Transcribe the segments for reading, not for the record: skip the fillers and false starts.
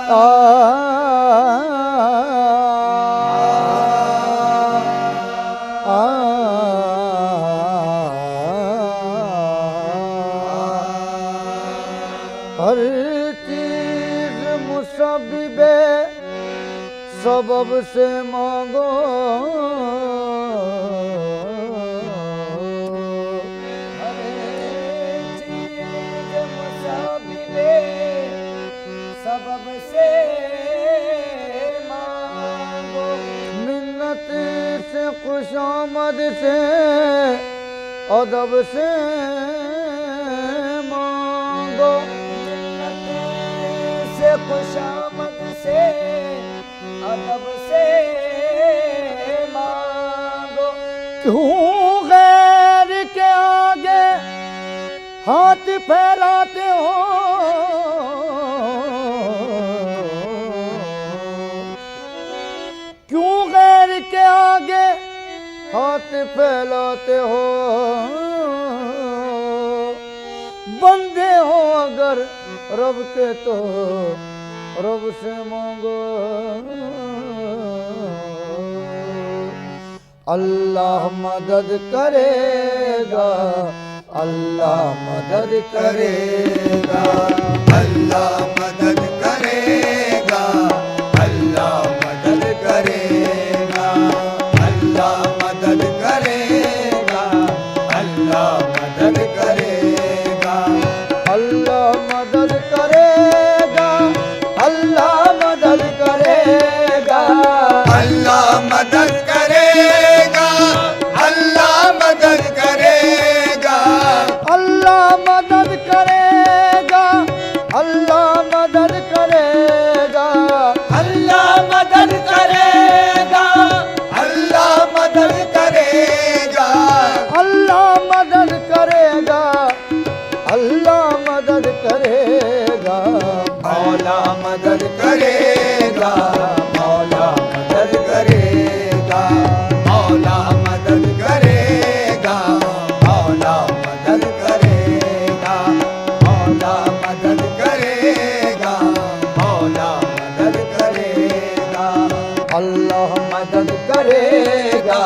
हर चीज मुसब्बिबे सबब से मांगो, हर चीज मुसब्बिबे सबब से मांगो। मिन्नत से खुशामद से अदब से मांगो, से खुशामद से अदब से मांगो। क्यों गैर के आगे हाथ फैलाते हो, क्यों गैर के आगे हाथ फैलाते हो, बंदे हो अगर रब के तो रब से मांगो। अल्लाह मदद करेगा, अल्लाह मदद करेगा, अल्लाह मदद करेगा, अल्लाह मदद करेगा, अल्लाह मदद करेगा, अल्लाह मदद करेगा, अल्लाह मदद करेगा, अल्लाह मदद करेगा, अल्लाह मदद करेगा, अल्लाह मदद करेगा, अल्लाह मदद करेगा, अल्लाह मदद करेगा, अल्लाह मदद करेगा, अल्लाह मदद करेगा, अल्लाह मदद करेगा, अल्लाह मदद करेगा, मौला मदद करेगा, मौला मदद करेगा, मौला मदद करेगा, मौला मदद करेगा, मौला मदद करेगा, मौला मदद करेगा, अल्लाह मदद करेगा,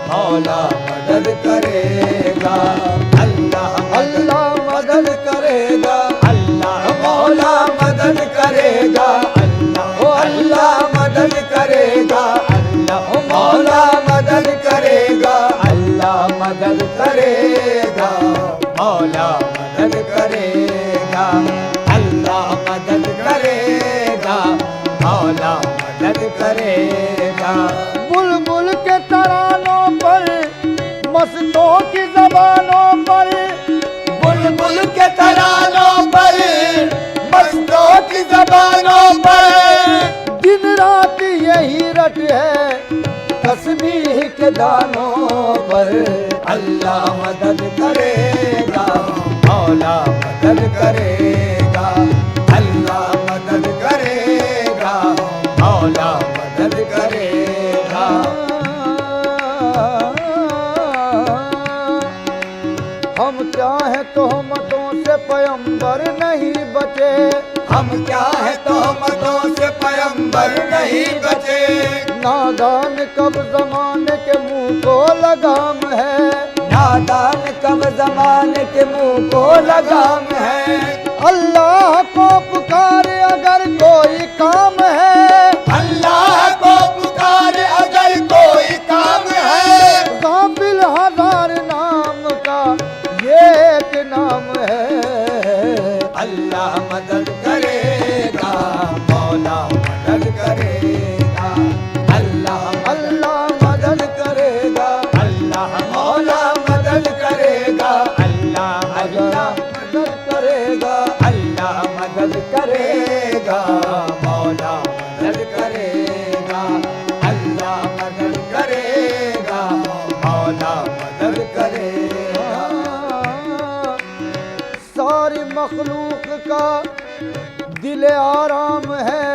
मौला मदद करेगा, अल्लाह अल्लाह मदद करेगा, अल्लाह मौला मदद करेगा, अल्लाह अल्लाह मदद करेगा, अल्लाह मौला मदद करेगा, अल्लाह मदद करेगा, मौला मदद करेगा, अल्लाह मदद करेगा, मौला मदद करेगा। बुलबुल के तरानों पर, मस्तों की जबानों पर, बुलबुल के तरानों पर, मस्तों की जबानों पर, दिन रात यही रट है तस्बीह के दानों पर। अल्लाह मदद करेगा, मौला मदद करेगा, अल्लाह मदद करेगा, मौला मदद करेगा। हम क्या है तोहमतों से पैगंबर नहीं बचे, हम क्या है तोहमतों से पैगंबर नहीं बचे, नादान कब जमाने के मुंह को लगाम है, नादान कब जमाने के मुंह को लगाम है, अल्लाह को पुकारे अगर कोई काम है, अल्लाह को पुकारे अगर कोई काम है, काबिल हजार नाम का ये एक नाम है। अल्लाह मदद करेगा, मौला मदद करेगा, अल्लाह अल्लाह मदद करेगा, अल्लाह मौला मदद करेगा, अल्लाह अल्लाह मदद करेगा, अल्लाह मदद करेगा, मौला मदद करेगा, अल्लाह मदद करेगा, मौला मदद करेगा। सारी मखलूक का दिल आराम है,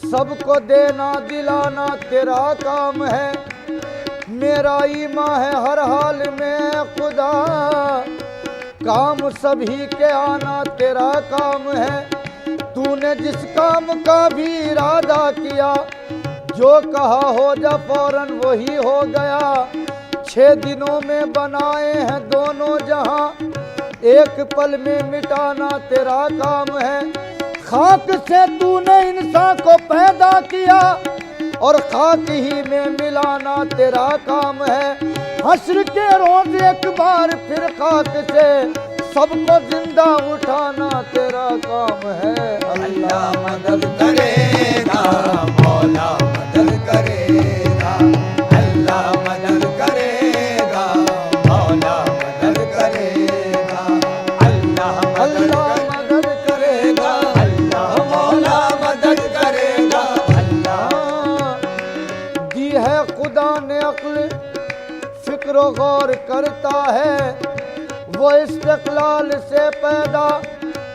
सबको देना दिलाना तेरा काम है, मेरा ईमान है हर हाल में खुदा, काम सभी के आना तेरा काम है, तूने तूने जिस काम का भी इरादा किया, जो कहा हो जा फौरन वही हो गया। 6 दिनों में बनाए हैं दोनों जहां, एक पल में मिटाना तेरा काम है। खाक से तूने इंसान को पैदा किया और खाक ही में मिलाना तेरा काम है। हश्र के रोज एक बार फिर खाक से सबको जिंदा उठाना तेरा काम है। अल्लाह मदद करेगा, मौला मदद करेगा। अल्लाह मदद करेगा, मौला मदद करेगा। अल्लाह मदद करेगा, अल्लाह मौला मदद करेगा। अल्लाह दी है खुदा ने अक्ल, फिक्र गौर करता है। वो इस्तिक़लाल से पैदा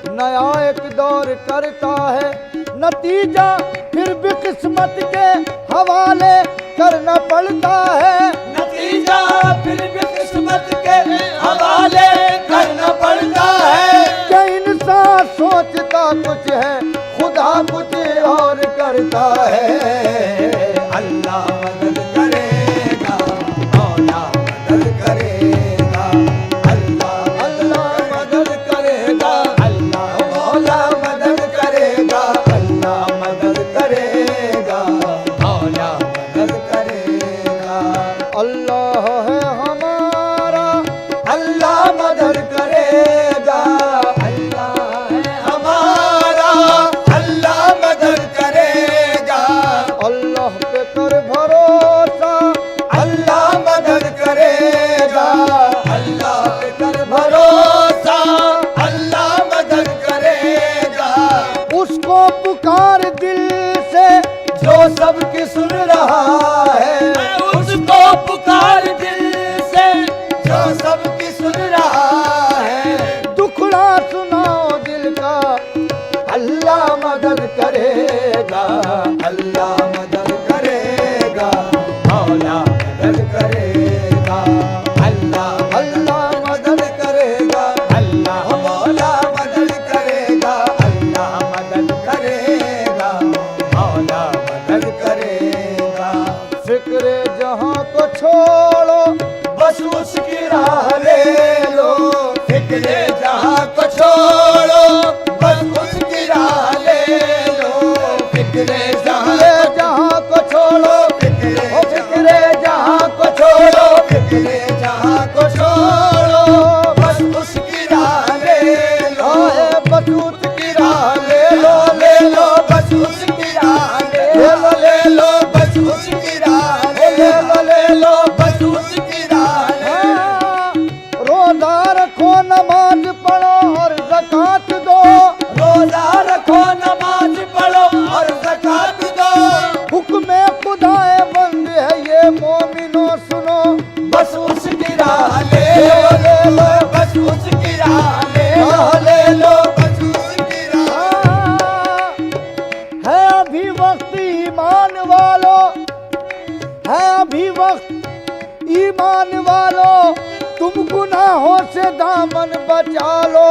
नया एक दौर करता है। नतीजा फिर भी किस्मत के हवाले करना पड़ता है। नतीजा फिर भी किस्मत के हवाले करना पड़ता है। कि इंसान सोचता कुछ है, खुदा कुछ और करता है। अल्लाह मदद करेगा, मौला मदद करेगा। अल्लाह मदद करेगा, अल्लाह मौला मदद करेगा। अल्लाह मदद करेगा, मौला मदद करेगा। अल्लाह है हमारा, अल्लाह मदद करेगा। अल्लाह है हमारा, अल्लाह मदद करेगा। अल्लाह पे कर भरोसा, अल्लाह मदद करेगा। अल्लाह पे कर भरोसा, अल्लाह मदद करेगा। उसको पुकार दिल से जो सबकी सुन रहा है, उसको पुकार दिल से जो सबकी सुन रहा है। दुखड़ा सुनाओ दिल का, अल्लाह मदद करेगा, अल्लाह मदद करेगा। मौला मदद करेगा, अल्लाह मदद करेगा। अल्लाह मौला मदद करेगा। अल्लाह मदद करेगा, मौला मदद करेगा। फिक्रे जहां को छोड़ो, बस उसकी राह ले लो। फिक्रे जहां को छोड़ो, बस उसकी राह ले लो। फिक्रे जहां को छोड़ो, फिक्रे जहां को छोड़ो। फिक्रे जहां को छोड़ो, बस उसकी राह ले लो। बस उसकी राह ले लो, ले लो, बस उसकी राह ले लो। ले लो, बस उसकी राह ले लो। ले लो, बस उसकी राह ले लो। रोजा रखो, नमाज पढ़ो और ज़कात दो। रोजा रखो, नमाज पढ़ो और ज़कात दो। हुक्म खुदाए बंद है ये मोमिनो सुनो। बस उसकी राह ले लो, ले लो, बस उसकी राह ले लो। ले लो, बस उसकी राह। है अभी वक्त ईमान वालो, है अभी वक्त ईमान वालो। तुम गुनाहों से दामन बचा लो।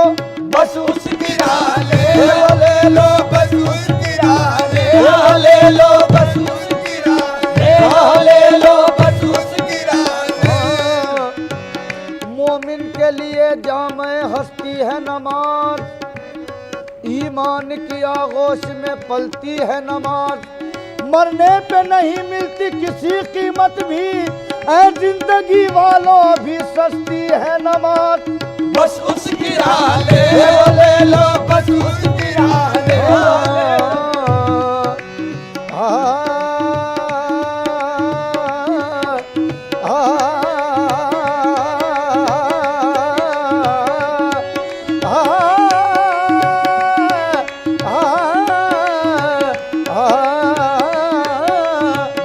बस उसकी राह ले लो, ले लो, बस उसकी राह ले लो। ले लो, बस उसकी राह ले लो। ले लो, बस उसकी राह ले लो। मोमिन के लिए जामे हस्ती है नमाज, ईमान की आगोश में पलती है नमाज। मरने पे नहीं मिलती किसी कीमत भी, ऐ जिंदगी वालों अभी सस्ती है नमाज। बस उसकी राह ले लो, ले लो, बस उसकी राह ले लो।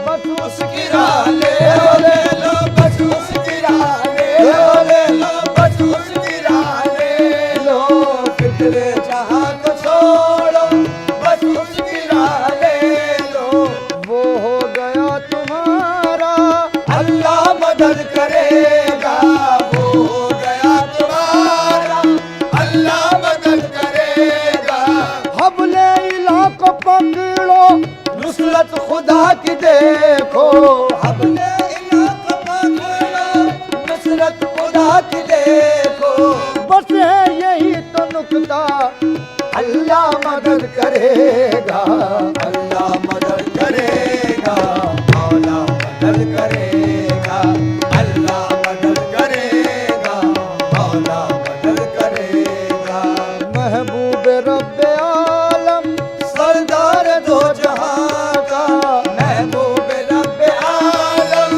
बस उसकी राह ले लो, ले लो, बस उसकी राह ले लो। ले लो, बस उसकी राह ले लो। फिक्रे जहां को छोड़ो, नुसरत खुदा की देखो, हबले इलाका खोलो, नुसरत खुदा की देखो। बस है यही तो नुकता, अल्लाह मदद करेगा, अल्लाह मदद करेगा, मौला मदद करेगा, अल्लाह मदद करेगा, मौला मदद करेगा। महबूब रब्बे आलम सरदार दो जहां का, महबूब रब्बे आलम,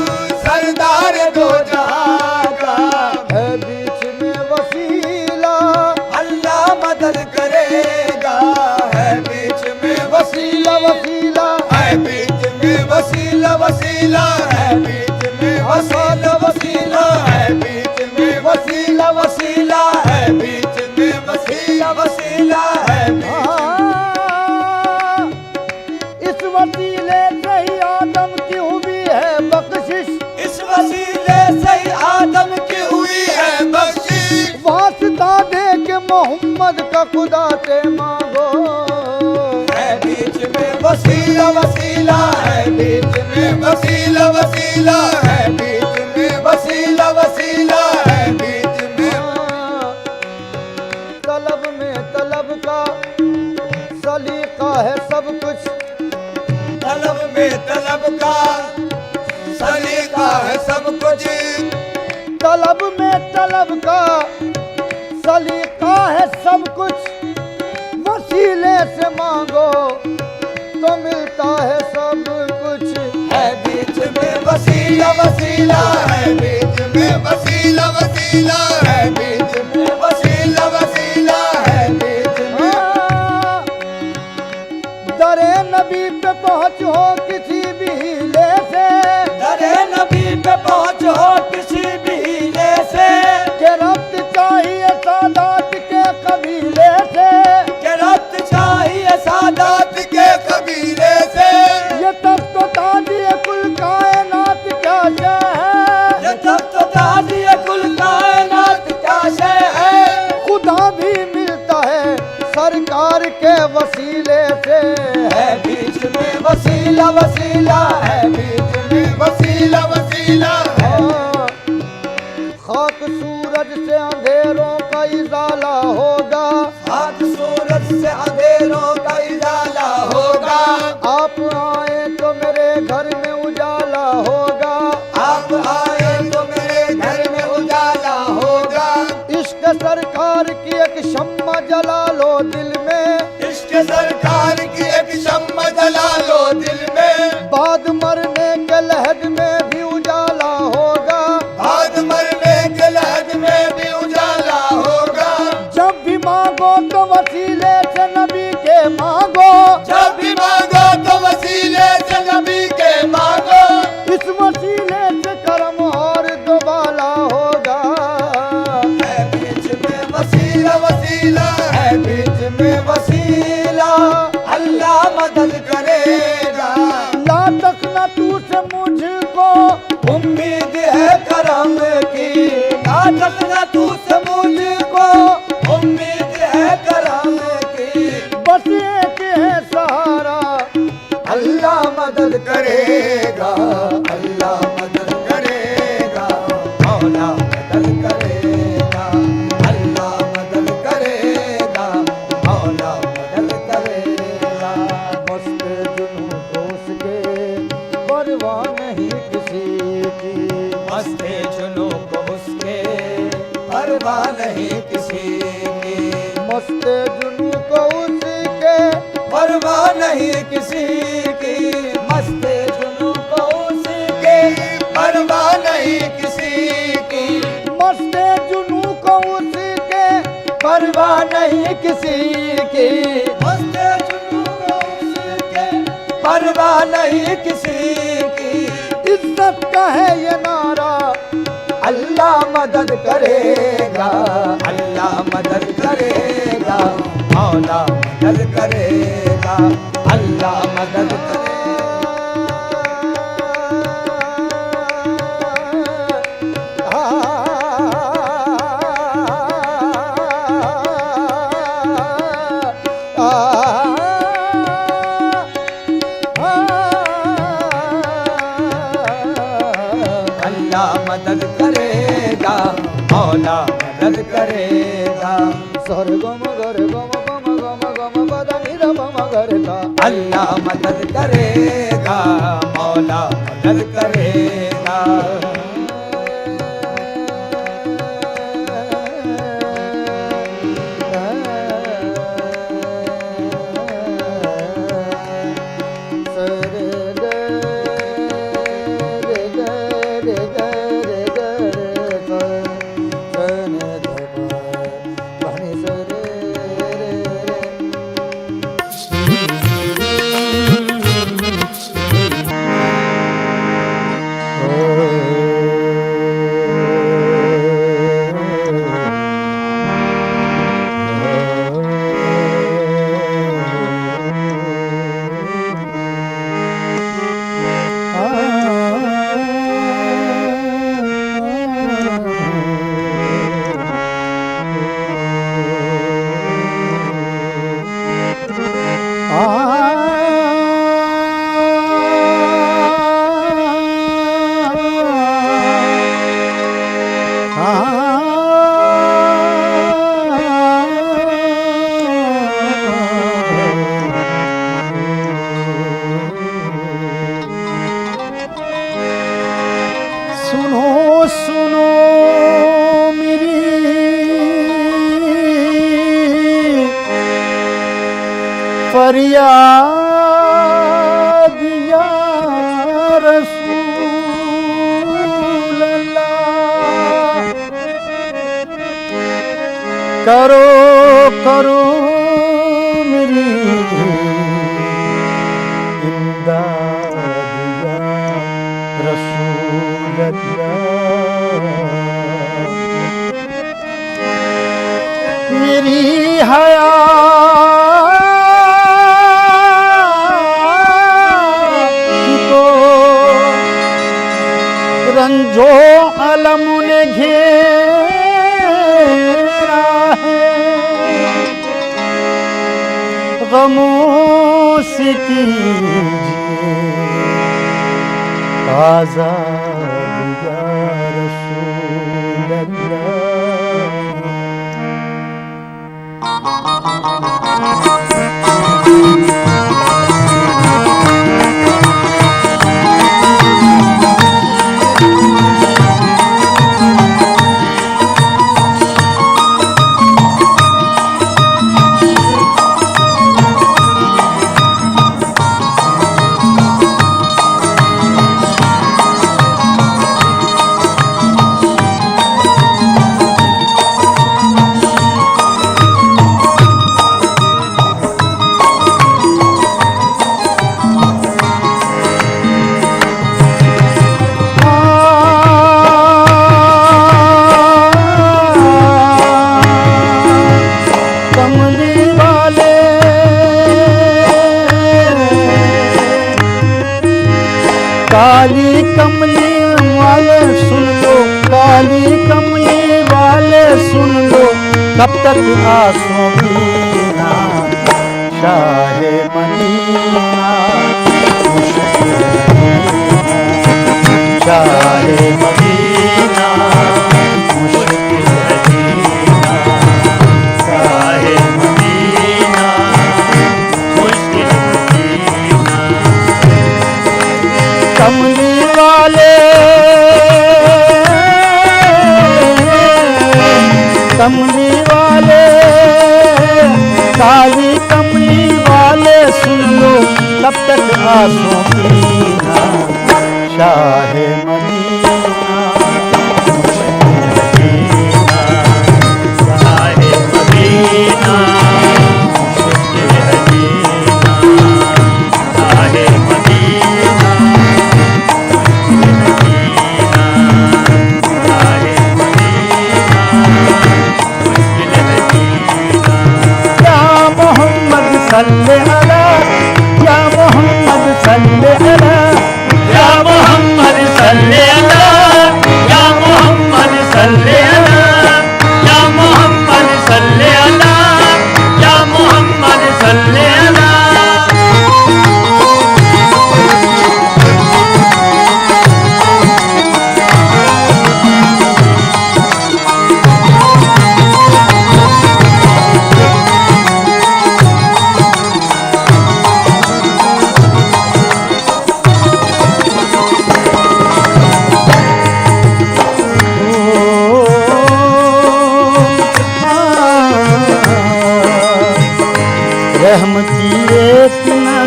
सरदार दो जहां का। है बीच में वसीला, अल्लाह मदद करेगा, है बीच में वसीला, वसीला है बीच में वसीला, वसीला है बीच में वसीला, वसीला है बीच में वसीला, वसीला है बीच में वसीला, वसीला है बीच। हाँ, इस वसीले से ही आदम की हुई है बख्शिश, इस वसीले से ही आदम की हुई है बख्शिश। वास्ता दे के मोहम्मद का खुदा से मांगो, है बीच में वसीला, वसीला है बीच में वसीला, वसीला है बीच में वसीला, वसीला है बीच में। तलब में तलब का सलीका है सब कुछ, तलब में तलब का सलीका है सब कुछ। तलब में तलब का सलीका है सब कुछ, वसीले से मांगो तो मिलता है सब कुछ। है बीच में वसीला, वसीला है बीच में वसीला, वसीला है बीच में वसीला, वसीला है बीच में। हाँ, दरे नबी पे पहुँचो किसी भी हीले से, दरे नबी पे पहुँचो किसी भी हीले से। के रब्त चाहिए सादात के कबीले से, के रब्त चाहिए सादात के कबीले से। ये तब तो ताजिए कुल कायनात क्या शय है, ये तब तो ताजिए कुल कायनात क्या शय है। खुदा भी मिलता है सरकार के वसीले से। है बीच में वसीला, वसीला है बीच में वसीला, वसीला है। हाँ, खाक सूरज से अंधेरों का इजाला होगा, हाथ सूरज से अंधेरों का इजाला होगा। आप आए तो मेरे घर में उजाला होगा, आप आए तो मेरे घर में उजाला होगा। इश्क सरकार की एक शम्मा जला लो दिल में, इश्क सरकार की एक शम्मा जला लो दिल में। बाद मरने के लहद में भी उजाला होगा, बाद मरने के लहद में भी उजाला होगा। जब भी मांगो तो वसीले से नबी के मांगो, जब भी मांगो तो वसीले से नबी के मांगो। इस वसीले से करम और दोबाला होगा। है बीच में वसीला, वसीला है बीच में वसीला, अल्लाह मदद करेगा। ला तकना तू से मुझको उम्मीद है करम की, ना तकना तू से मुझको उम्मीद है करम की। बस एक है सहारा, अल्लाह मदद करेगा, अल्लाह मदद करेगा, मौला मदद करेगा, अल्लाह मदद करेगा, मौला मदद करेगा। मस्त जुनू दोस्त के परवाह नहीं किसी की, मस्ते जुनू को उसके परवाह नहीं किसी की। मस्त जुनू को उसके परवाह नहीं किसी की, मस्ते जुनू को उसके परवाह नहीं किसी की। मस्त जुनू को उसके परवाह नहीं किसी की। मस्ते जुनू को उसके परवाह नहीं किसी की। इज्जत का है ये नारा, अल्लाह मदद करेगा, अल्लाह मदद करेगा, मौला मदद करेगा, अल्लाह मदद करेगा। आ मौला मदद करेगा। सर गम गर गम गम गम गम पद नि ध मम गर ता। अल्लाह मदद करेगा, मौला मदद करेगा। फरियाद या रसूल अल्लाह, करो करो मेरी इमदाद या रसूल अल्लाह। मेरी रंजो अलम ने घेरा है, गमों से कीजिए आज़ाद या रसूल अल्लाह। काली कमली वाले सुन लो, काली कमली वाले सुन लो, कब तक आंसू पीना शाहे मदीना, शाहे मदीना मुश्किल है जीना, शाहे मदीना मुश्किल है जीना। कमली वाले कमली वाले काली कमली वाले सुन लो, तब तक आंसू पीना शाहे मदीना शाहे मदीना मुश्किल है जीना, शाहे मदीना सल्ले अला या मोहम्मद सल्ले अला या मोहम्मद सल्ले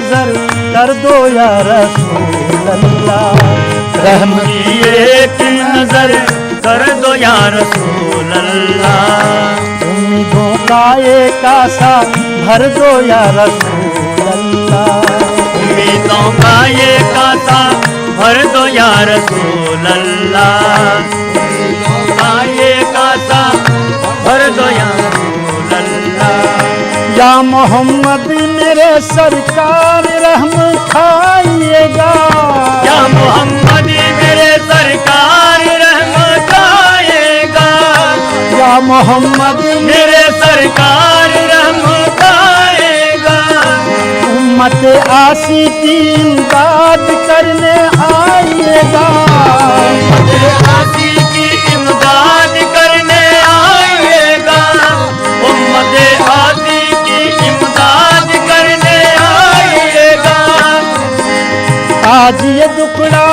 नजर कर दो या रसूल अल्लाह। रहम की एक नजर कर दो या रसूल अल्लाह। उम्मीदों का एक आसा भर दो या रसूल अल्लाह। उम्मीदों का एक आसा भर दो या रसूल अल्लाह। उम्मीदों का एक आसा भर दो या रसूल अल्लाह। या मोहम्मद मेरे सरकार रहम खाइएगा। या मोहम्मद मेरे सरकार रहम खाएगा। या मोहम्मद मेरे सरकार रहम खाएगा। उम्मत आसी की इमदाद करने आइएगा। उम्मत आसी की इमदाद करने आइएगा। उम्मत आसी की इमदाद करने आइएगा। आज ये दुखड़ा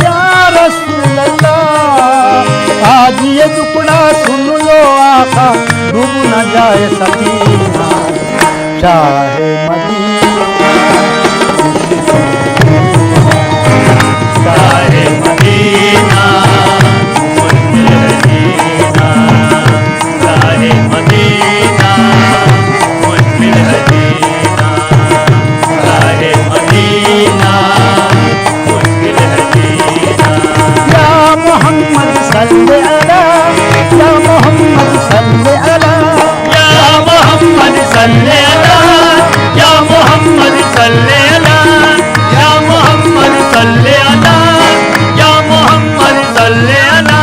या रसूल अल्लाह। आज ये दुखड़ा सुन लो आका डूब न जाए सकीना चाहे मदीना। चाहे मदीना मुझे जीना। चाहे मदीना मुझे जीना। चाहे मदीना मुश्किल जीना। या मोहम्मद सल्ले अला। या मोहम्मद सल्ले अला। या मोहम्मद सल्ले अला। या मोहम्मद सल्ले अला। या मोहम्मद सल्ले अला। या मोहम्मद सल्ले अला।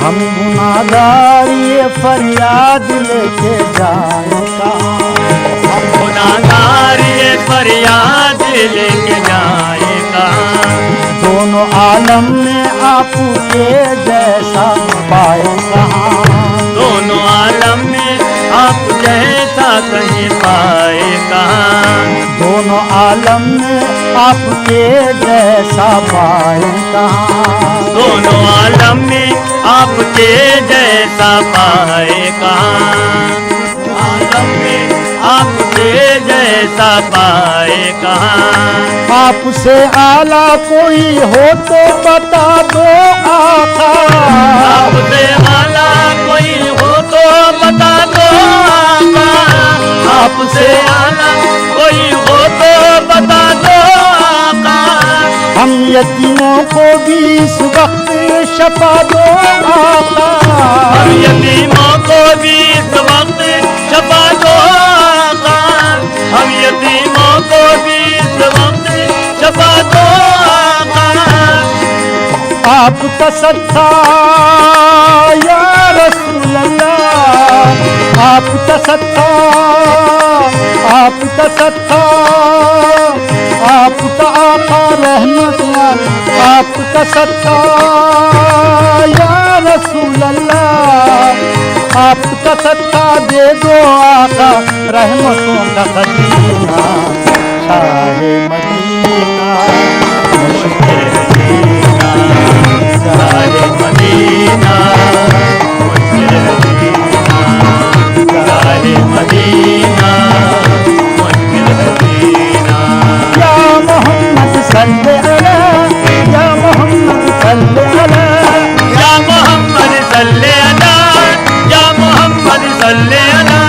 हम गुनाहगार ये फरियाद लेके जाए कहाँ। हम गुनाहगार ये फरियाद लेके जाए कहाँ। दोनों आलम में आपके जैसा पाए कहाँ। दोनों आलम में आप जैसा कहीं पाए कहाँ। दोनों आलम में आपके जैसा पाए कहाँ। दोनों आलम में आपके जैसा पाए कहाँ। आलम में आपके जैसा पाए कहाँ। आपसे आला कोई हो तो बता दो आका। आपसे आला कोई हो तो बता दो आका। आपसे आला कोई हो तो बता दो आका। हम यतीमों को भी इस वक्त शफा दो आका। हम यतीमों को भी इस वक्त शफा दो आका। हम यतीमों को भी इस वक्त शफा दो आका। आपका सत्ता या रसूल अल्लाह। आपका सत्ता। आपका सत्ता। आपका आका रहमत आपका सत्ता या रसूल अल्लाह। आपका सत्ता दे दो आका रहमतों का खजीना। शाहे मदीना मुश्किल जीना। शाहे मदीना मुश्किल जीना। शाहे मदीना मुश्किल जीना। या मोहम्मद सल्ले अला। या मोहम्मद सल्ले अला। या मोहम्मद सल्ले अला। या मोहम्मद सल्ले अला।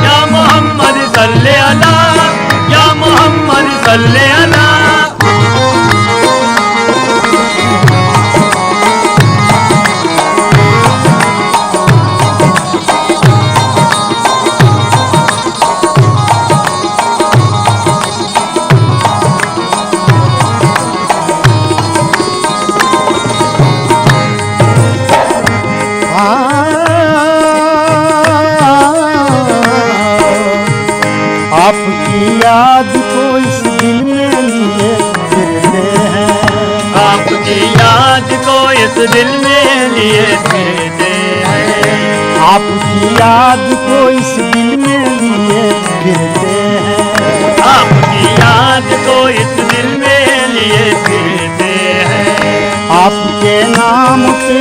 या मोहम्मद सल्ले अला। या मोहम्मद सल्ले अला। आपकी याद को इस दिल में लिए फिरते हैं, आपकी याद को इस दिल में लिए फिरते हैं, आपकी याद को इस दिल में लिए फिरते हैं, आपकी याद को इस दिल में लिए फिरते हैं, आपके नाम पे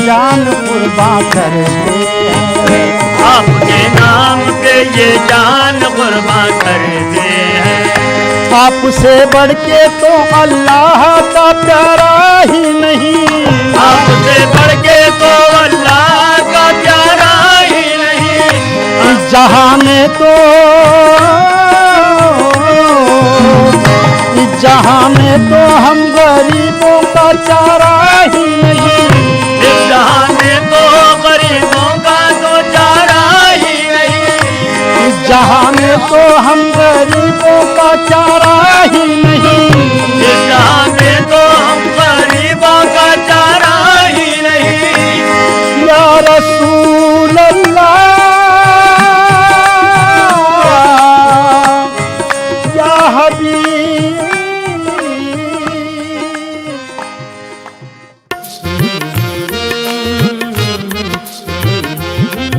जान कुर्बान करते हैं, आपके नाम पे ये जान कुर्बान करते हैं, आपसे बढ़ के तो अल्लाह का प्यारा ही नहीं, आपसे बढ़ के तो अल्लाह का प्यारा ही नहीं, इस जहां में तो, इस जहां में तो हम गरीबों का चारा ही नहीं, इस जहां में तो गरीबों का तो चारा ही नहीं, इस जहां में तो हम गरीबों का चारा ही नहीं, इस जहां में तो हम गरीबों का चारा ही नहीं, या रसूल अल्लाह, या हबीब,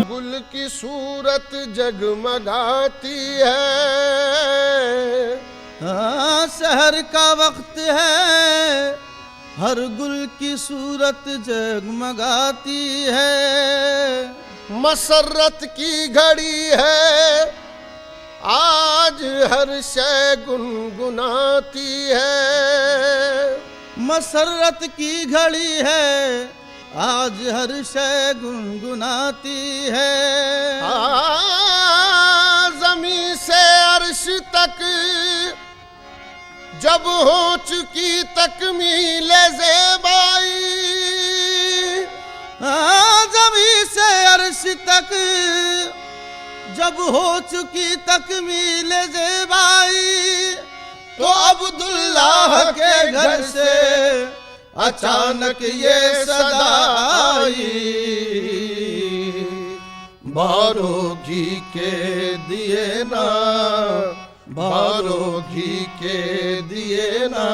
गुल की सूरत जगमगाती है, शहर का वक्त है, हर गुल की सूरत जगमगाती है, मसरत की घड़ी है, आज हर शय गुनगुनाती है, मसरत की घड़ी है, आज हर शय गुनगुनाती है, ज़मीं से अर्श तक जब हो चुकी तकमील ज़ेबाई, ज़मीं से अर्श तक जब हो चुकी तकमील ज़ेबाई, तो अब्दुल्लाह के घर से अचानक ये सदा आई, बारो घी के दिए ना, बारो घी के दिए ना,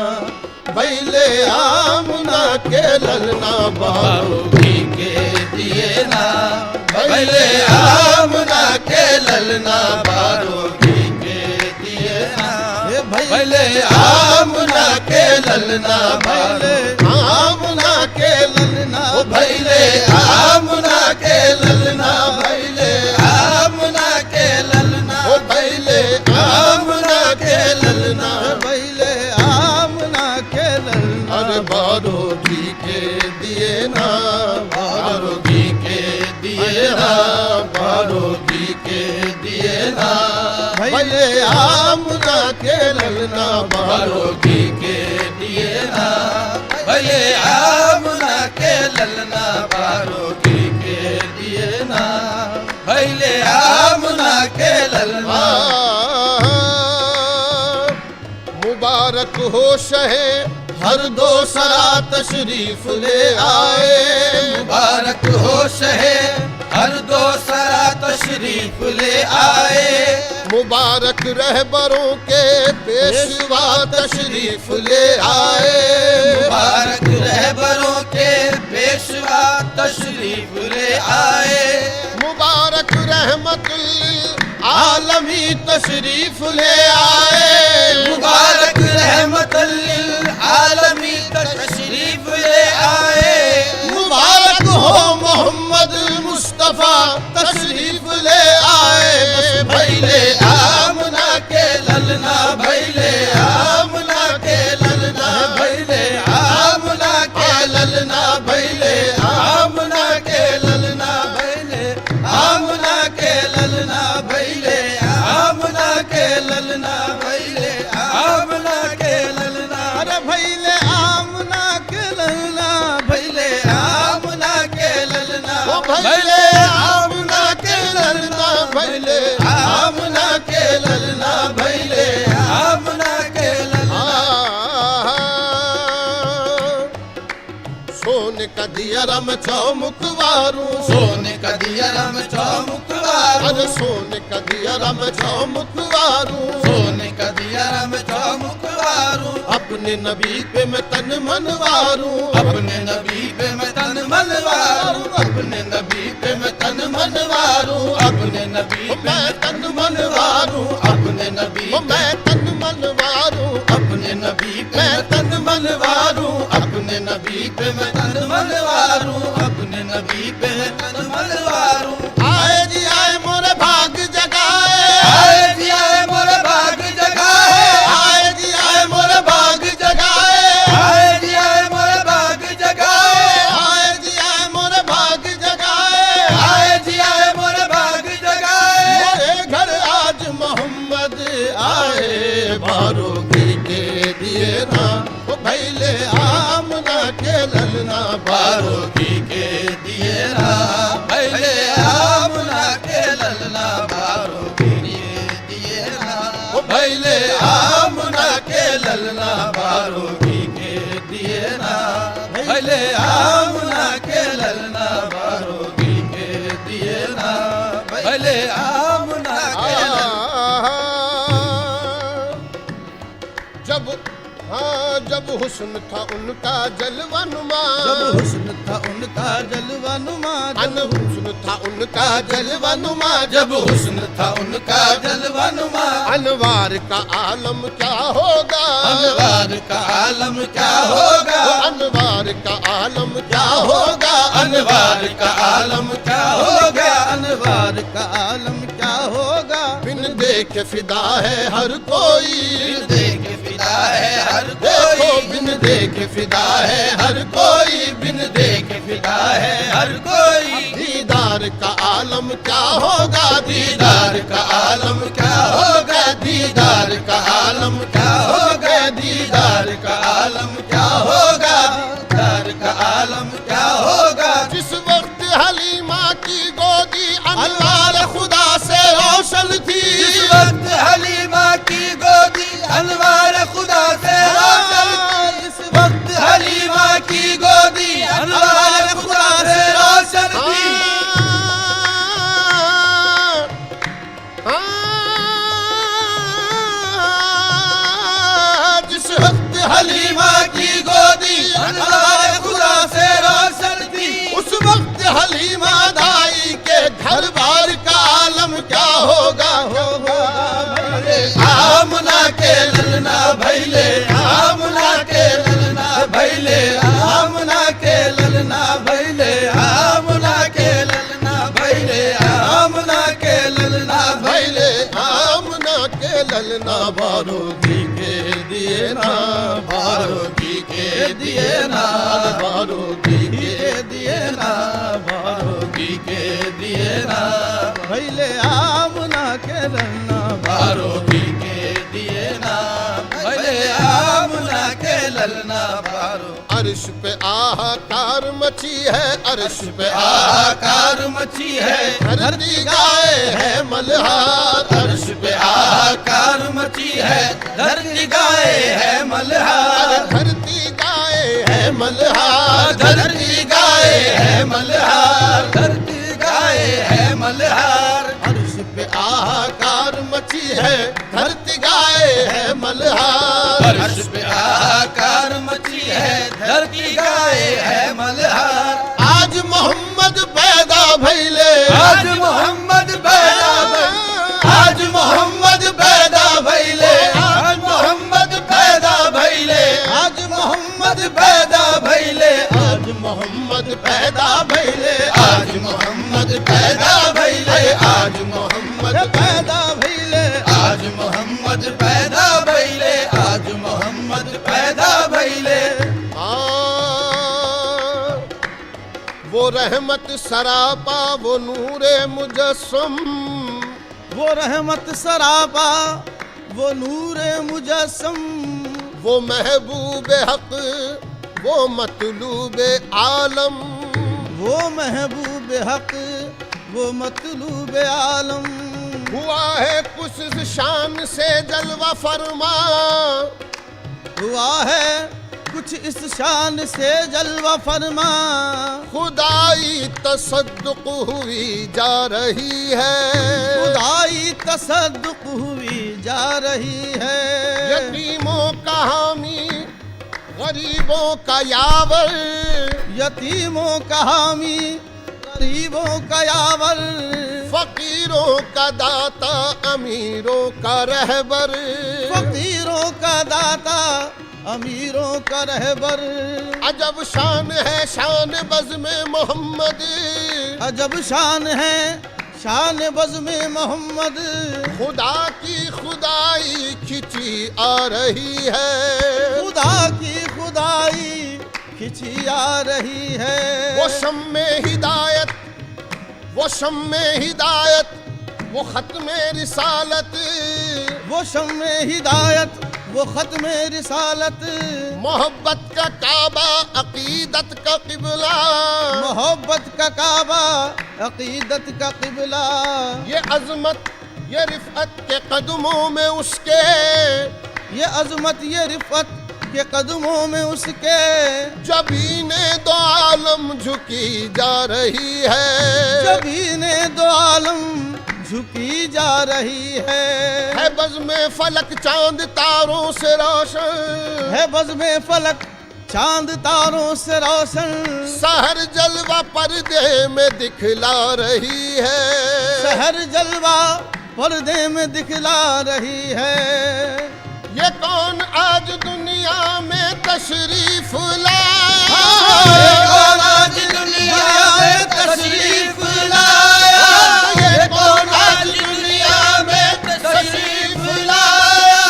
पहले आमना के ललना, बारो घी के दिए ना, पहले आमना के ललना, बारो घी के दिए ना, पहले आमना के ललना, पहले आमना के ललना, पहले आमना के ललना, पहले आमना के ललना, पहले आमना के ललना, पहले आमना के ललना, अरे बारो घी के दिए ना, बारो घी के दिए ना, बारो घी के दिए ना, पहले आमना के ललना, बारो घी के दिए ना, पहले आमना के ललना, बारो घी के दिए ना, पहले आमना के ललना। मुबारक हो शहे हर दो सरा तशरीफ ले आए, मुबारक हो शहे हर दो सरा तशरीफ ले आए, मुबारक रहबरों के पेशवा तशरीफ ले आए, मुबारक रहबरों के पेशवा तशरीफ ले आए, मुबारक रहमतुल आलमी तशरीफ ले आए, मुबारक रहमतुल आलमी तशरीफ ले आए, मुबारक हो मोहम्मद मुस्तफा तशरीफ ले आए, बस भैले आमना के ललना, भैले आमना के ललना, भैले आमना के ललना, भैले आमना के ललना, भैले आमना के ललना, भैले आमना के ललना, भैले आमना के ललना, अरे भैले आमना के ललना, भैले आमना के ललना, भैले आमना के ललना, भैले आमना के ललना, भैले आमना के ललना। सोने का दिया रम चौमुख वारू, सोने का दिया रम चौमुख वारू, वारू अरे सोने का दिया रम चौमुख वारू सोने का दिया रम चौमुख वारू अपने नबी पे मैं तन मन वारू अपने नबी पे मैं तन मन वारू अपने नबी पे मैं तन मन वारू अपने नबी पे मैं तन मन वारू अपने नबी मैं तन मन वारू अपने नबी पे मैं तन मन वारू अपने नबी पे मैं तन मन वारू अपने नबी पे मैं तन मन वारू आए जी आए मोरे भाग जगाए आए जी आए मोरे भाग जगाए आए जी आए मोरे भाग जगाए आए जी आए मोरे भाग जगाए आए जी आए मोरे भाग जगाए आए जी आए मोरे भाग जगाए मेरे घर आज मोहम्मद आए बारूकी के दिए ना वो भैले आमना के ललना बारूकी के दिए ना पहले आमना के ललना बारूकी के दिए ना पहले आमना के ललना बारूकी के दिए ना पहले आमना के ललना बारूकी के दिए ना पहले आमना के जब हाँ जब हुस्न था उनका जलवानुमा जब हुस्न था उनका जलवानुमा अन हुस्न था उनका जलवानुमा जब हुस्न था उनका जलवानुमा अनवार का आलम क्या होगा अनवार का आलम क्या होगा अनवार का आलम क्या होगा अनवार का आलम क्या होगा अनवार का आलम क्या होगा बिन देखे फिदा है हर कोई बिन देखे फिदा है हर देखो कोई बिन देखे फिदा है हर कोई बिन देखे फिदा है हर कोई दीदार का आलम क्या होगा दीदार का आलम क्या होगा दीदार का आलम क्या होगा दीदार का आलम क्या होगा दीदार का आलम क्या होगा जिस वक्त हलीमा की गोदी अनवार खुदा से रोशन थी जिस वक्त हलीमा की गोदी अनवार खुदा से रोशन थी इस वक्त हलीमा की गोदी अनवार खुदा से रोशन थी जिस वक्त हलीमा की गोदी अनवार खुदा से रोशन थी उस वक्त हलीमा दाई के घर बार का आलम क्या होगा आमना के ललना भैले आमना के ललना भैले आमना के ललना भैले आमना के ललना भैले आमना के ललना भैले भैले आमना के ललना बारूकी के दिए ना बारूकी के दिए ना बारूकी के दिए ना बारूकी के दिए ना भैले आमना के ललना बारूकी के दिए ना भैले आमना के ललना बारू अर्श पे आहाकार मची है अर्श पे आकार मची है धरती गाए है मल्हार अर्श पे आकार मची है धरती गाए है मल्हार धरती गाए है मल्हार धरती गाए है मल्हार धरती गाए है मल्हार अर्श पे आहाकार मची है धरती गाए है मल्हार अर्श पे आकार मची है धरती गाए है मल्हार आज मोहम्मद पैदा भैले आज मोहम्मद पैदा भइले आज मोहम्मद पैदा भइले आज मोहम्मद पैदा भइले आज मोहम्मद पैदा भइले आज मोहम्मद पैदा भैले आज मोहम्मद पैदा भइले आज मोहम्मद पैदा भइले आज मोहम्मद पैदा भइले आज मोहम्मद पैदा भइले वो रहमत सरापा वो नूरे मुजस्सम वो रहमत सराबा वो नूरे मुजस्सम वो महबूब हक वो मतलूब आलम वो महबूब हक वो मतलूब आलम हुआ है कुछ शान से जलवा फरमा हुआ है कुछ इस शान से जलवा फरमा, खुदाई तसद्दुक हुई जा रही है, खुदाई तसद्दुक हुई जा रही है। यतीमों का हामी, गरीबों का यावर, यतीमों का हामी, गरीबों का यावर, फकीरों का दाता, अमीरों का रहबर, फकीरों का दाता, अमीरों का रहबर। अजब शान है शान बज़्म मोहम्मद, अजब शान है शान बज़्म मोहम्मद, खुदा की खुदाई खिंची आ रही है, खुदा की खुदाई खिंची आ रही है। वो शम्मे हिदायत, वो शम्मे हिदायत, वो खत्मे रिसालत, वो शम्मे हिदायत, वो खत्मे रिसालत, मोहब्बत का काबा, अकीदत का किबला, मोहब्बत का काबा, अकीदत का किबला। ये अजमत ये रिफत के कदमों में उसके, ये अजमत ये रिफत के कदमों में उसके, जबीने दो आलम झुकी जा रही है, जबीने दो आलम झुकी जा रही है। बज़्म फलक चांद तारों से रोशन, है बज़्म फलक चांद तारों से रोशन, सहर जलवा पर्दे में दिखला रही है, शहर जलवा पर्दे में दिखला रही है। ये कौन आज दुनिया में तशरीफ लाया, ये कौन आज दुनिया में तशरीफ लाया, ये कौन आज दुनिया में तशरीफ लाया,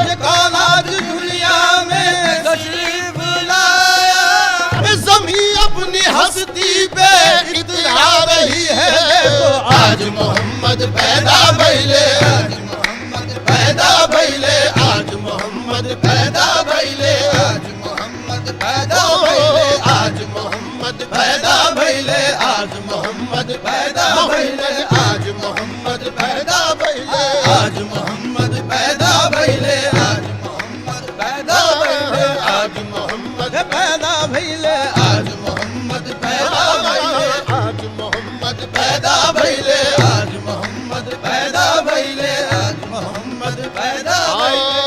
ये कौन आज दुनिया में तशरीफ लाया। ज़मीं अपनी हस्ती पे इतरा रही है, तो आज मोहम्मद पैदा भइले, आज मोहम्मद पैदा भइले, आज मोहम्मद पैदा भइले, आज मोहम्मद पैदा भइले, आज मोहम्मद पैदा भइले, आज मोहम्मद पैदा भइले, आज मोहम्मद पैदा भइले, आज मोहम्मद पैदा भइले, आज मोहम्मद पैदा भइले, आज मोहम्मद पैदा भइले, आज मोहम्मद पैदा भइले, आज मोहम्मद पैदा भइले, आज मोहम्मद पैदा भइले, आज मोहम्मद पैदा भइले।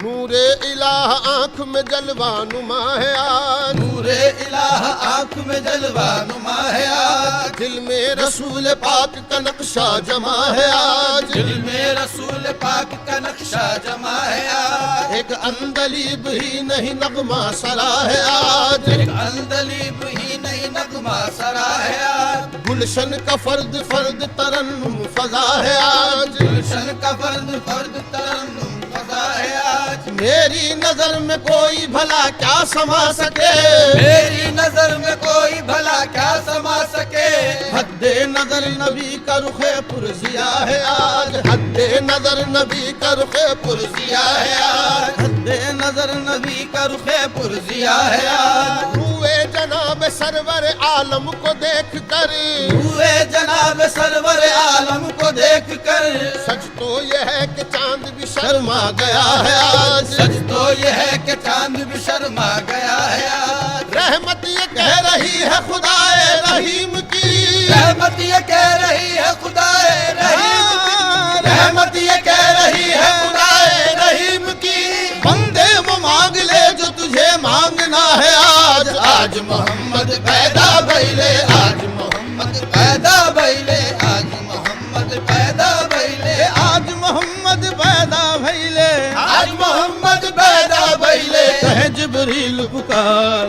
नूरे इलाह आँख में जलवा नुमा है आज, नूरे इलाह आँख में जलवा नुमा है आज, दिल में रसूल पाक का नक्शा जमा है आज, दिल में रसूल पाक का नक्शा जमा है आज। एक अंदलीब ही नहीं नगमा सरा है आज, एक अंदलीब ही नहीं नगमा सरा है आज, गुलशन का फर्द फर्द तरन्नुम फजा है आज, गुलशन का फर्द फर्द तरन्नुम फजा है आज। मेरी नजर में कोई भला क्या समा सके, मेरी नजर में कोई भला क्या समा सके, हद्दे नजर नबी का रुखे पुरजिया है आज, हद्दे नजर नबी का रुखे पुरजिया है आज, हद्दे नजर नबी का रुखे पुरजिया है आज। हुए जनाब सरवर आलम को देख कर, हुए जनाब सरवर आलम को देख कर, सच तो यह है कि चांद भी शर्मा गया है आज, सच तो यह है कि चांद भी शर्मा गया है आज। रहमत ये कह रही है खुदाए रहीम की, रहमत ये कह रही है खुदाए रहीम की, रहमत ये कह रही है खुदाए रहीम की, बंदे वो मांग ले जो तुझे मांगना है आज, आज मोहम्मद पैदा भइले, आज मोहम्मद पैदा भइले, आज मोहम्मद पैदा भइले, आज मोहम्मद पैदा भइले, आज मोहम्मद पैदा भइले। कहे जिब्रील पुकार,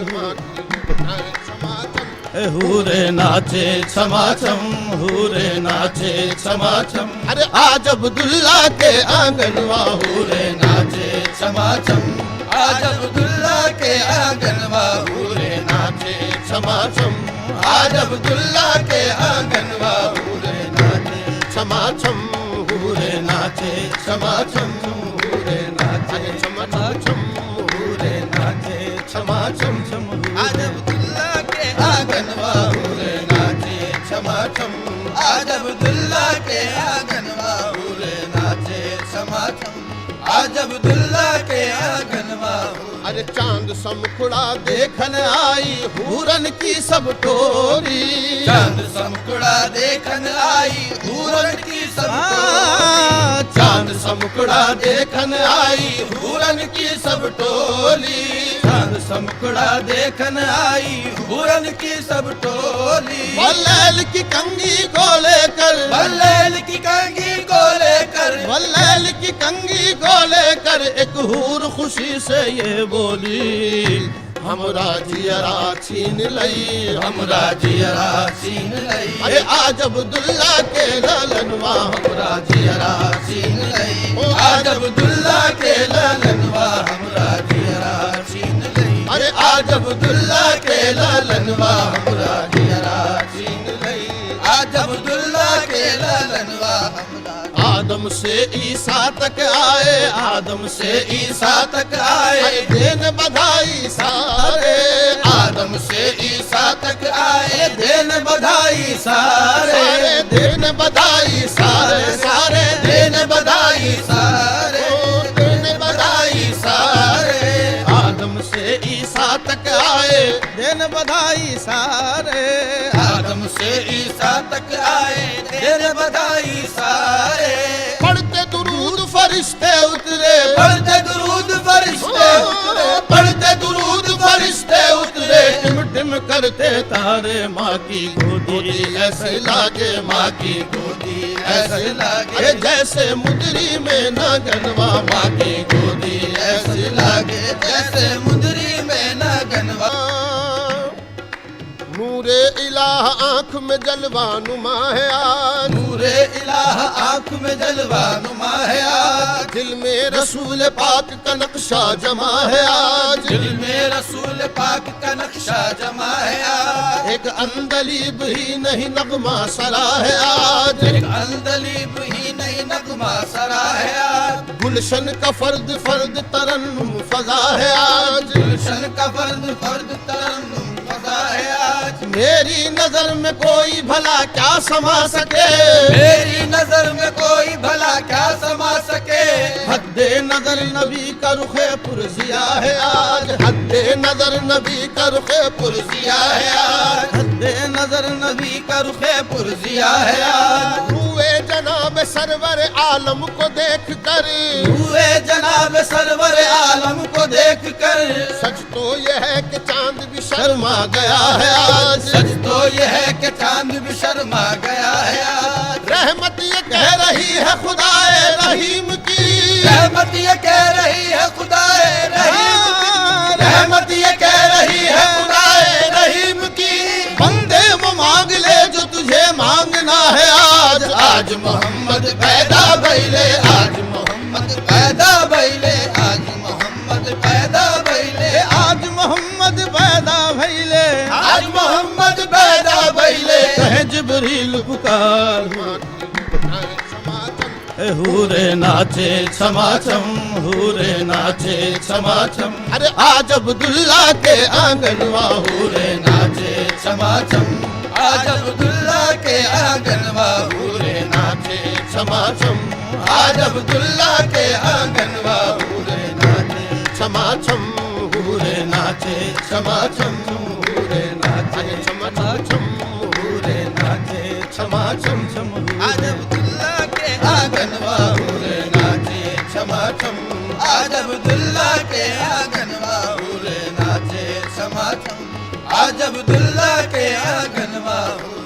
हूरे नाचे छमाछम, हूरे नाचे छमाछम, अरे आज अब्दुल्ला के आंगनवा हूरे नाचे छमाछम, आज अब्दुल्ला के आंगनवा हूरे नाचे छमाछम, आज अब्दुल्ला के आंगनवा हूरे नाचे छमाछम, हूरे नाचे छमाछम, हूरे नाचे छमाछम, हूरे नाचे छमाछम, आज अब्दुल्ला के आंगनवा हूरे नाचे छमाछम, आज अब्दुल्ला के आंगनवा हूरे नाचे छमाछम, आज अब्दुल्ला के आंगनवा अरे चांद समकुड़ा देखन आई हूरन की सब टोरी चांद समकुड़ा देखन आई हूरन की सब चांद समकुड़ा देखन आई हूरन की सब टोली चांद समकुड़ा देखन आई हूरन की सब टोली वल्लैल की कंगी को लेकर बल्लेल की कंगी को लेकर वल्लैल की कंगी को लेकर एक हूर खुशी से ये बोली हमरा जियरा छीन लई हमरा जियरा छीन लई अरे आज अब्दुल्ला के ललनवा हमरा जियरा छीन लई आज अब्दुल्ला के ललनवा हमरा जियरा छीन लई अरे आज अब्दुल्ला के ललनवा हमरा जियरा छीन लई आज अब्दुल्ला के ललनवा हमरा आदम से ईसा तक आए आदम से ईसा तक आए देन बधाई सारे आदम से ईसा तक आए देन बधाई सारे देन बधाई सारे सारे देन बधाई सारे देन बधाई सारे आदम से ईसा तक आए देन बधाई सारे आदम से ईसा तक आए देन बधाई सारे पढ़ते दुरूद फरिश्ते उतरे पढ़ते दुरूद फरिश्ते उतरे पढ़ते दुरूद फरिश्ते उतरे टिम टिम करते तारे माँ की गोदी ऐसे लागे माँ की गोदी ऐसे लागे अरे जैसे मुदरी में न गनवा माँ की गोदी ऐसे लागे जैसे मुंदरी में न गनवा नूरे इलाह आंख में जलवा नुमा है आज नूरे इलाह आंख में जलवा नुमा है आज दिल में रसूल पाक का नक्शा जमा है आज दिल में रसूल पाक का नक्शा जमा है आज एक अंदलीब ही नहीं नगमा सरा है आज एक अंदलीब ही नहीं नगमा सरा है आज गुलशन का फर्द फर्द तरन्नुम फजा है आज गुलशन का फर्द फर्द तरन्नुम फजा है आज मेरी नजर में कोई भला क्या समा सके मेरी नजर में कोई भला क्या समा सके हद्दे नजर नबी का रुखे पुरजिया है आज हद्दे नजर नबी का रुखे पुरजिया है आज हद्दे नजर नबी का रुखे पुरजिया है आज हुए जनाब सरवर आलम को देख कर हुए जनाब सरवर आलम को देख कर सच तो यह है कि चांद भी शर्मा गया है आज सच तो यह है कि चांद भी शर्मा गया है आज रहमत ये कह रही है खुदाए रहीम की रहमत ये कह रही है खुदाए रहीम की रहमत ये कह रही है खुदाए रहीम की बंदे वो मांग ले जो तुझे मांगना है आज आज मोहम्मद पैदा भइले आज मोहम्मद पैदा भइले आज मोहम्मद पैदा भइले आज मोहम्मद पैदा भइले आज मोहम्मद पैदा भइले कहे जिब्रील पुकार हूरे नाचे छमाछम हूरे नाचे छमाछम अरे आज अब्दुल्ला के आंगनवा हूरे नाचे छमाछम आज अब्दुल्ला के आंगनवा हूरे नाचे छमाछम आज अब्दुल्ला के आंगनवा हूरे नाचे छमाछम हूरे नाचे छमाछम हूरे नाचे छमाछम हूरे नाचे छमाछम आज अब्दुल्ला के आंगनवा हूरे नाचे छमाछम आज अब्दुल्ला के आंगनवा हूरे नाचे छमाछम आज अब्दुल्ला के आंगनवा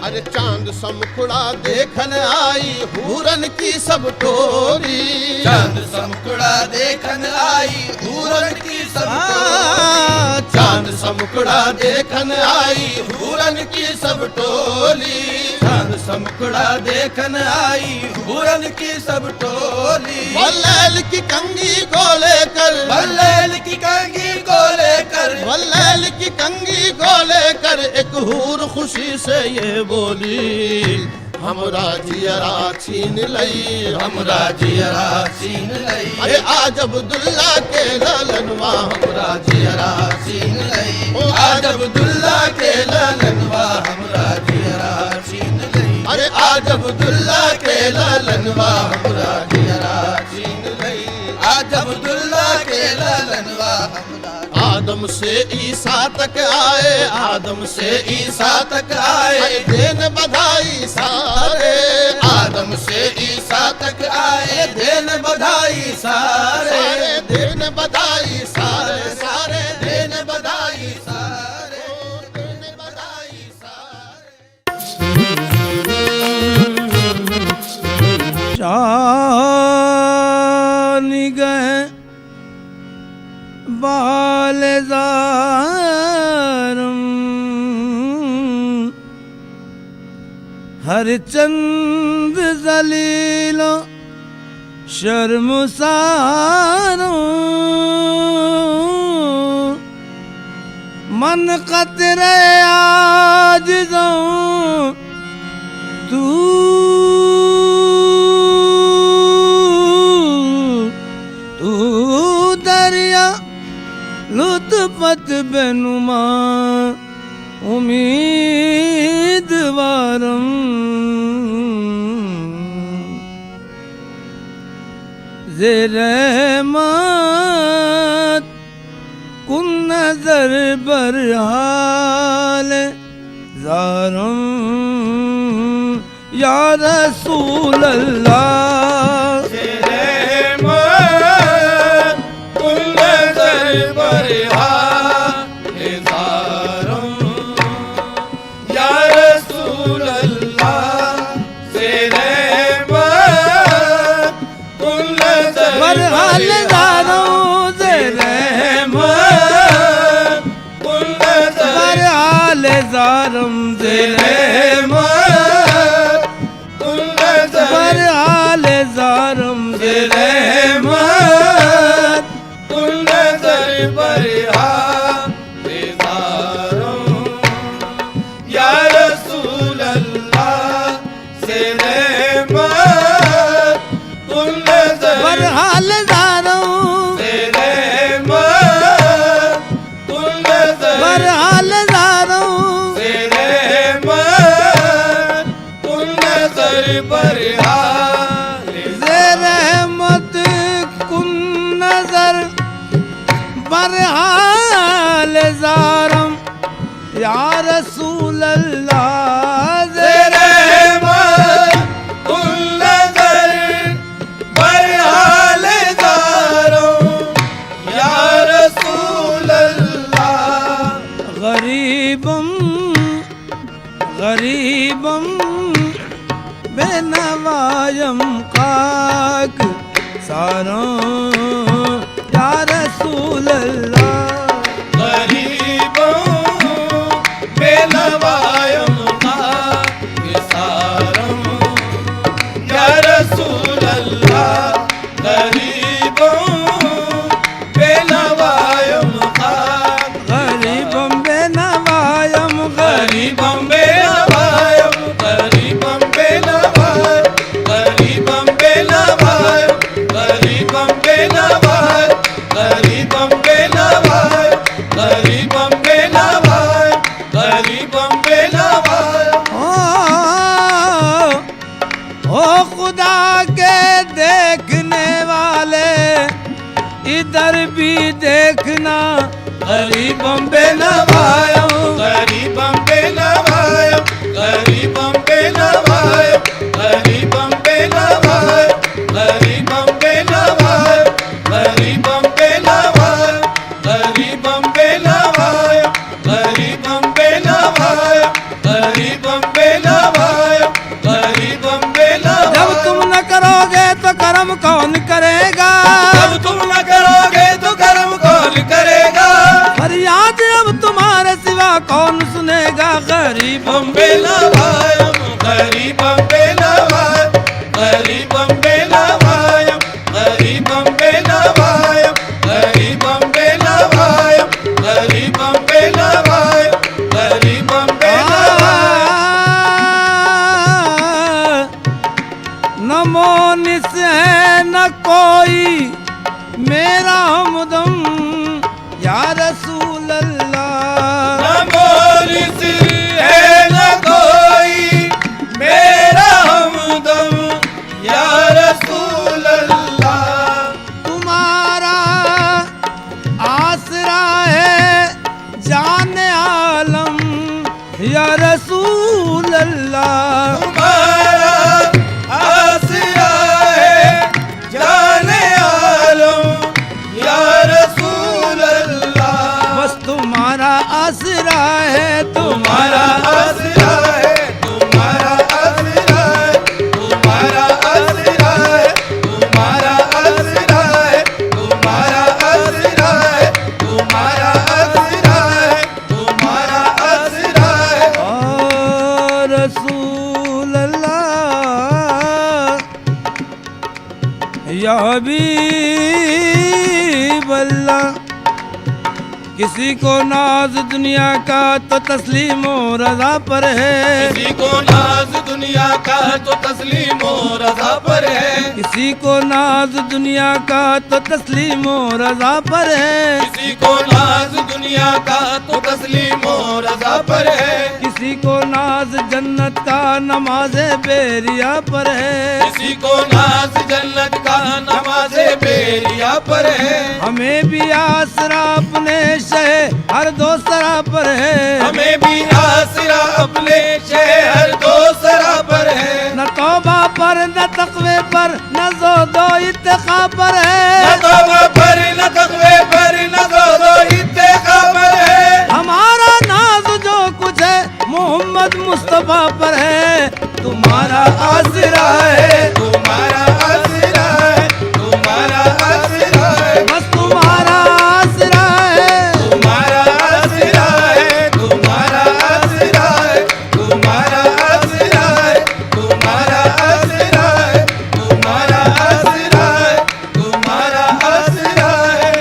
अरे चांद समकुड़ा देखन आई हूरन की सब टोरी चांद समकुड़ा देखन आई हूरन की सब टोली चांद समकुड़ा देखन आई हूरन की सब टोली चांद समकुड़ा देखन आई हूरन की सब टोली वल्लैल की कंगी को लेकर बल्लेल की कंगी को लेकर वल्लैल की कंगी को लेकर एक हूर खुशी से ये बोली हमरा जियरा छीन लई हमरा जियरा छीन लई अरे आज अब्दुल्ला के ललनवा हमरा जियरा छीन लई आज अब्दुल्ला के ललनवा हमरा जियरा छीन लई अरे आज अब्दुल्ला के ललनवा हमरा जियरा छीन लई आज अब्दुल्ला के ललनवा आदम से ईसा तक आए, आदम से ईसा तक आए, देन बधाई सारे। आदम से ईसा तक आए, देन बधाई सारे, देन बधाई सारे, सारे देन बधाई सारे, देन बधाई सारे। जान गए बालेजारम हर चंद जलीलो शर्मसारो मन कतरे आज जाऊं तू दरिया लुत्फत बेनुमा उम्मीदवारम ज़े-रहमत कुन नजर बरहाल ज़ारम या रसूल अल्लाह। ज़े-रहमत कुन नजर बरहाल ज़ारम या रसूल अल्लाह। ज़े-रहमत कुन नजर बरहाल ज़ारम, ज़े-रहमत कुन नजर बरहाल ज़ारम, ज़े-रहमत कुन नजर बरहाल ज़ारम, ज़े-रहमत कुन नजर बरहाल ज़ारम या रसूल अल्लाह। ज़े-रहमत कुन नजर बरहाल ज़ारम, ज़े-रहमत कुन नजर बरहाल ज़ारम, ज़े-रहमत कुन नजर बरहाल ज़े-रहमत कुन नजर बरहाल ज़ारम या रसूल अल्लाह। ज़े-रहमत कुन नजर बरहाल ज़ारम या रसूल अल्लाह। गरीबम गरीबम बेनवायम काक सारों या रसूल अल्लाह। गरीबम बेनवायम काक सारों या रसूल अल्लाह। गरीबम बेनवायम काक, गरीबम बेनवायम, गरीबम बेनवायम, गरीबम बेनवायम, गरीबम बेनवायम, गरीबम बेनवायम, गरीबम बेनवायम, गरीबम बेनवायम, गरीबम बेनवायम। ओ खुदा के देखने वाले इधर भी देखना, गरीबम बेनवायम, गरीबम बेनवायम, गरीबम बेनवायम, गरीबम बेनवायम, गरीबम बेनवायम, गरीबम बेनवायम, गरीबम बेनवायम, गरीबम बेनवायम, गरीबम बेनवायम, गरीबम बेनवायम। जब तुम न करोगे तो कर्म कौन करेगा? जब तुम न करोगे तो कर्म कौन करेगा? फरियाद अब तुम्हारे सिवा कौन सुनेगा? गरीबम बेनवायम, गरीबम बेनवायम, गरीबम बेनवायम, गरीबम बेनवायम, गरीबम बेनवायम, गरीबम बेनवायम, गरीबम बेनवायम। नमो निस है न कोई मेरा हमदम या रसूल अल्लाह। नमो निस है न कोई मेरा हमदम या रसूल अल्लाह। तुम्हारे या हबीब अल्लाह। किसी को नाज दुनिया का तो तस्लीम और रज़ा पर है, किसी को नाज दुनिया का तो तस्लीम और रज़ा पर है, किसी को नाज दुनिया का तो तस्लीम और रज़ा पर है, किसी को नाज दुनिया का तो तस्लीम और रज़ा पर है, किसी को नाज जन्नत का नमाज़े बेरिया पर है, किसी को नाज जन्नत का नमाज़े बेरिया पर है। हमें भी आसरा अपने शहर हर दोसरा पर है, हमें भी आसरा अपने शहर दोसरा पर है, न तौबा पर न तक़वे पर न ज़ोदो इत्तिक़ा पर है, न तौबा पर न तक़वे पर न ज़ोदो इत्तिक़ा पर है। हमारा नाज जो कुछ है मोहम्मद मुस्तफा पर है। तुम्हारा आसरा है, तुम्हारा आसरा है, तुम्हारा आसरा है, बस तुम्हारा आसरा है, तुम्हारा आसरा है, तुम्हारा आसरा है, तुम्हारा आसरा है, तुम्हारा आसरा है, तुम्हारा आसरा है, तुम्हारा आसरा है।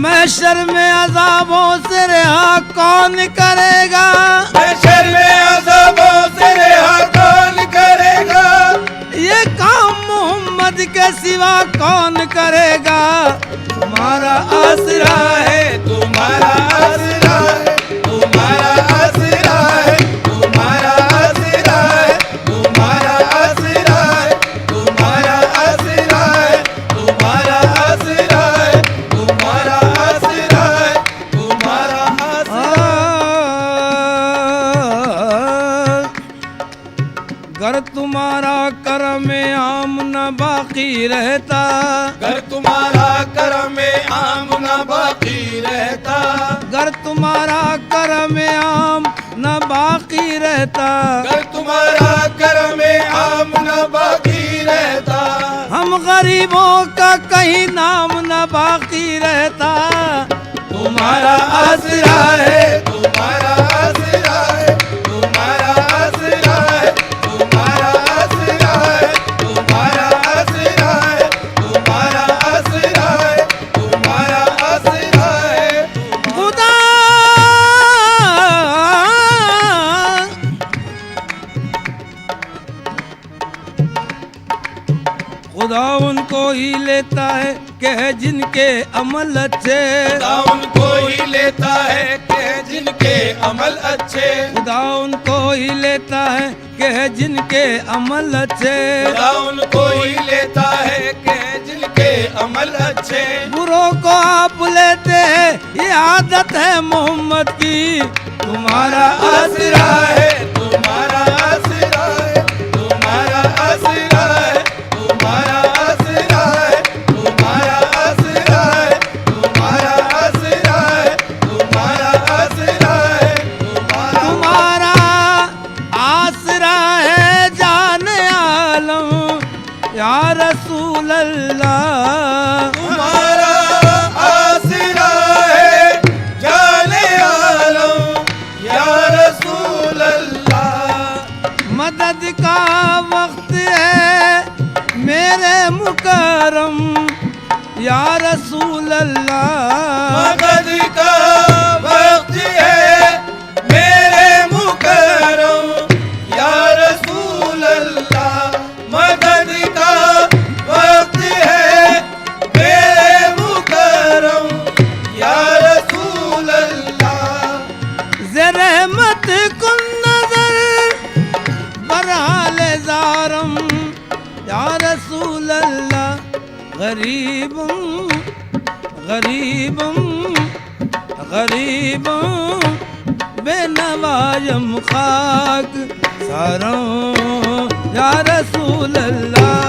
महशर में अज़ाबों से रिहा कौन करेगा, महशर में अज़ाबों से रिहा कौन करेगा, ये काम मोहम्मद के सिवा कौन करेगा। तुम्हारा आसरा है, तुम्हारा आसरा है, तुम्हारा आसरा है, तुम्हारा आसरा है, तुम्हारा आसरा है, तुम्हारा आसरा है, तुम्हारा आसरा है, तुम्हारा आसरा है, तुम्हारा आसरा। घर तुम्हारा करम आम न बाकी रहता, घर तुम्हारा करम आम न बाकी रहता, घर तुम्हारा करम आम न बाकी रहता, घर तुम्हारा करम आम न बाकी रहता। हम गरीबों का कहीं नाम न बाकी रहता। तुम्हारा आसरा है, तुम्हारा आसरा है, तुम्हारा आसरा है, तुम्हारा आसरा है, तुम्हारा आसरा है, तुम्हारा आसरा है, तुम्हारा आसरा है। खुदा खुदा उनको ही लेता है कि जिनके अमल अच्छे, खुदा उनको ही लेता है कि जिनके अमल अच्छे, खुदा उनको ही लेता है कि जिनके अमल अच्छे, खुदा उनको ही लेता है कि जिनके अमल अच्छे। बुरों को आप लेते हैं ये आदत है मोहम्मद की। तुम्हारा आसरा है, तुम्हारा आसरा है, तुम्हारा आसरा है, तुम्हारा आसरा है, तुम्हारा आसरा है, तुम्हारा आसरा है, तुम्हारा आसरा है, तुम्हारा आसरा है जान आलम या रसूल अल्लाह। तुम्हारा आसरा है जाने आलम या रसूल अल्लाह। मदद का वक्त है मेरे मुकरम या रसूल अल्लाह। मदद का वक्त है मेरे मुकरम या रसूल अल्लाह। मदद का वक्त है मेरे मुकरम या रसूल अल्लाह। ज़रहमत कुन नजर बरहाल ज़ारम या रसूल अल्लाह। गरीबम गरीबम गरीबम बेनवायम खाक सारों या रसूल अल्लाह।